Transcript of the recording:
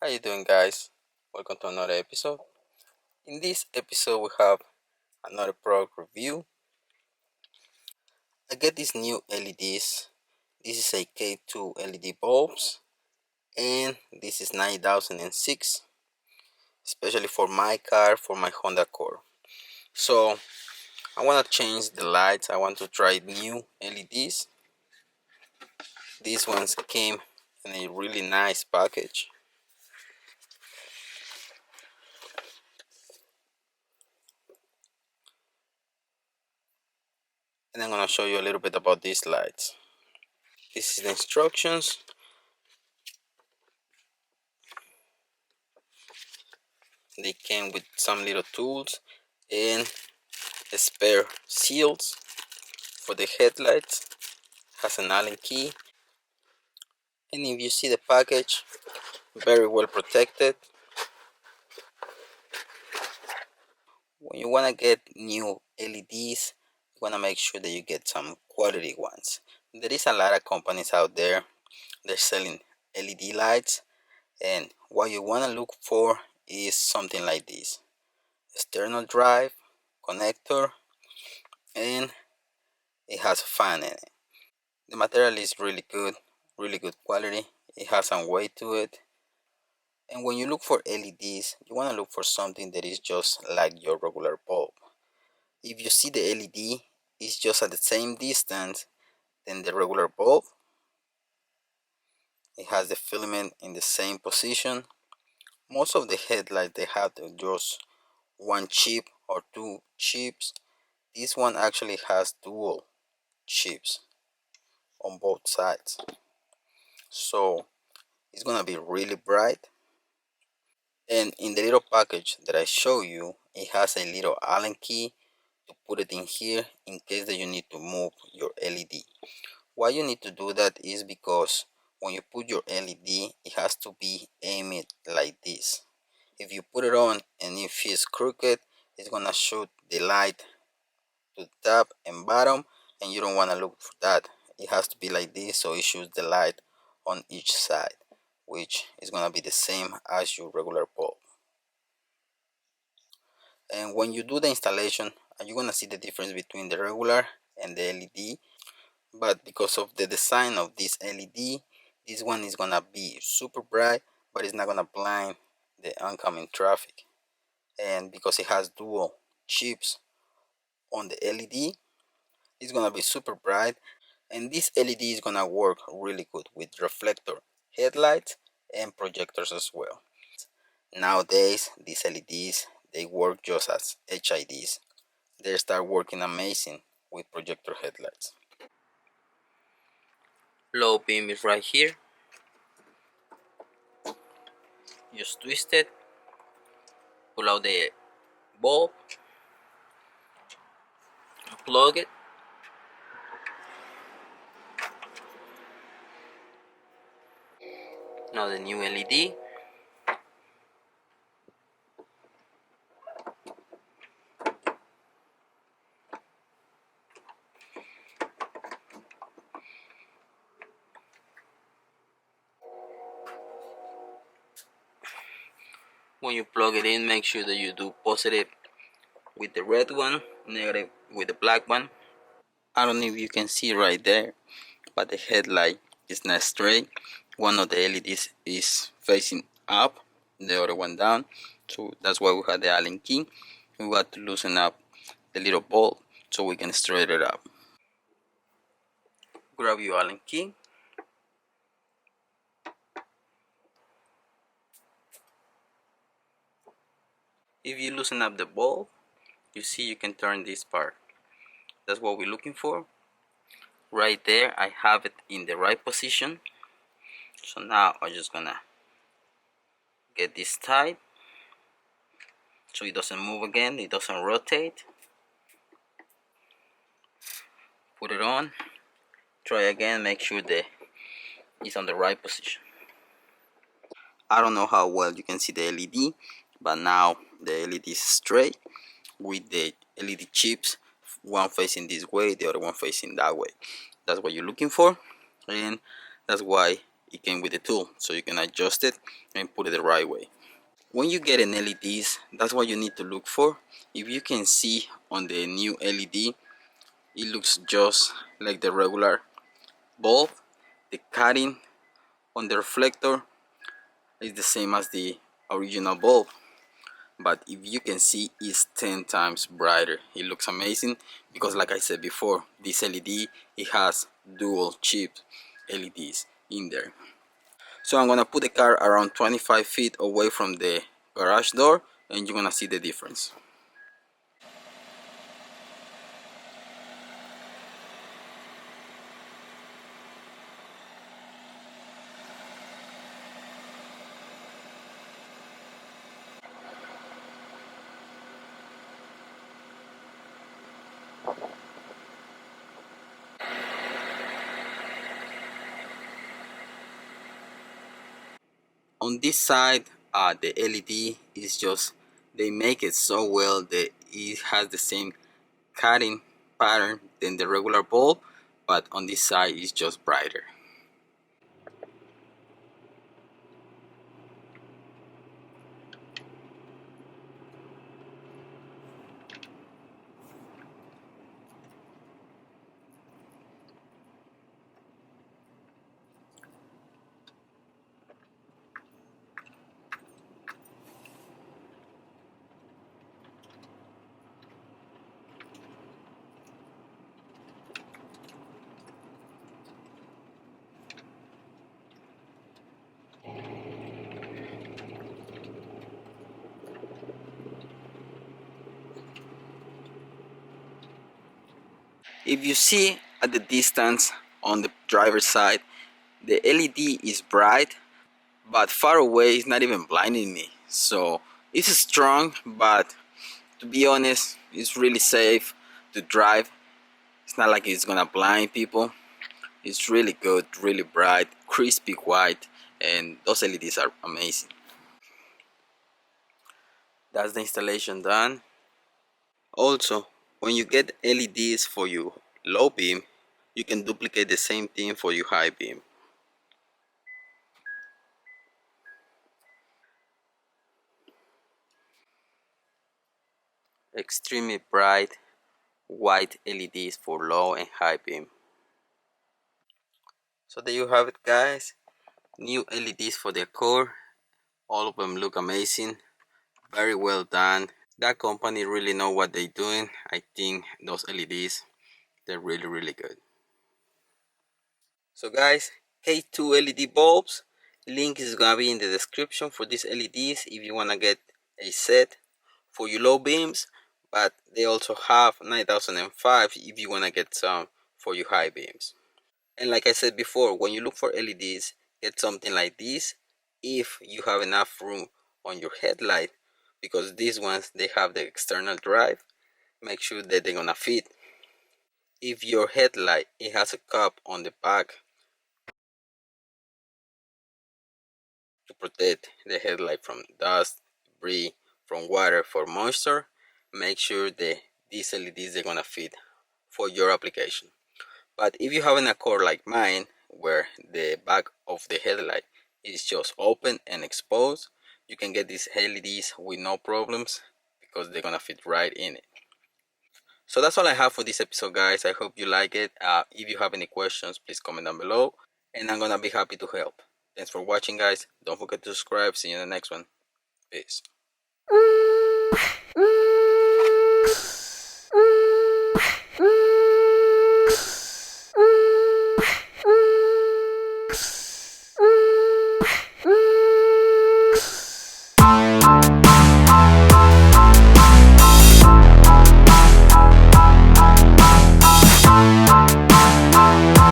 How you doing, guys? Welcome to another episode. In this episode we have another product review. I get these new LEDs. This is a K2 LED bulbs and this is 9006, especially for my car, for my Honda Accord. So I want to change the lights. I want to try new LEDs. These ones came in a really nice package. And I'm going to show you a little bit about these lights. This is the instructions. They came with some little tools and spare seals for the headlights. Has an Allen key, and if you see the package, very well protected. When you want to get new LEDs, you want to make sure that you get some quality ones. There is a lot of companies out there, they're selling LED lights, and what you want to look for is something like this: external drive connector, and it has a fan in it. The material is really good quality. It has some weight to it. And when you look for LEDs, you want to look for something that is just like your regular bulb. If you see the LED is just at the same distance than the regular bulb, it has the filament in the same position. Most of the headlights, they have just one chip or two chips. This one actually has dual chips on both sides. So it's gonna be really bright. And in the little package that I show you, it has a little Allen key to put it in here in case that you need to move your LED. Why you need to do that is because when you put your LED, it has to be aimed like this. If you put it on and it feels crooked, it's gonna shoot the light to the top and bottom, and you don't want to look for that. It has to be like this, so it shoots the light on each side, which is gonna be the same as your regular bulb. And when you do the installation, you're gonna see the difference between the regular and the LED. But because of the design of this LED, this one is gonna be super bright, but it's not gonna blind the oncoming traffic. And because it has dual chips on the LED, it's gonna be super bright. And this LED is gonna work really good with reflector headlights and projectors as well. Nowadays, these LEDs, they work just as HIDs. They start working amazing with projector headlights. Low beam is right here. Just twist it, pull out the bulb, plug it, now the new LED. When you plug it in, make sure that you do positive with the red one, negative with the black one. I don't know if you can see right there, but the headlight is not straight. One of the LEDs is facing up, the other one down. So that's why we had the Allen key. We got to loosen up the little bulb so we can straighten it up. Grab your Allen key. If you loosen up the bulb, you see you can turn this part. That's what we're looking for. Right there, I have it in the right position. So now I'm just gonna get this tight so it doesn't move again, it doesn't rotate. Put it on, try again, make sure that it's on the right position. I don't know how well you can see the LED, but now the LED is straight with the LED chips, one facing this way, the other one facing that way. That's what you're looking for, and that's why it came with the tool, so you can adjust it and put it the right way. When you get an LEDs, that's what you need to look for. If you can see on the new LED, it looks just like the regular bulb. The cutting on the reflector is the same as the original bulb, but if you can see, it's 10 times brighter. It looks amazing because, like I said before, this LED, it has dual chip LEDs in there. So I'm gonna put the car around 25 feet away from the garage door, and you're gonna see the difference. On this side, the LED is just, they make it so well that it has the same cutting pattern than the regular bulb, but on this side it's just brighter. If you see at the distance on the driver's side, the LED is bright, but far away it's not even blinding me. So it's strong, but to be honest, it's really safe to drive. It's not like it's gonna blind people. It's really good, really bright, crispy white, and those LEDs are amazing. That's the installation done. Also, when you get LEDs for your low beam, you can duplicate the same thing for your high beam. Extremely bright white LEDs for low and high beam. So there you have it, guys. New LEDs for the core. All of them look amazing. Very well done. That company really know what they're doing. I think those LEDs, they're really good. So guys, K2 LED bulbs. Link is gonna be in the description for these LEDs if you wanna get a set for your low beams. But they also have 9005 if you wanna get some for your high beams. And like I said before, when you look for LEDs, get something like this if you have enough room on your headlight, because these ones, they have the external drive. Make sure that they're gonna fit. If your headlight, it has a cup on the back to protect the headlight from dust, debris, from water, for moisture, make sure that these LEDs, they're gonna fit for your application. But if you have a core like mine, where the back of the headlight is just open and exposed, you can get these LEDs with no problems because they're gonna fit right in it. So that's all I have for this episode, guys. I hope you like it. If you have any questions, please comment down below, and I'm gonna be happy to help. Thanks for watching, guys. Don't forget to subscribe. See you in the next one. Peace.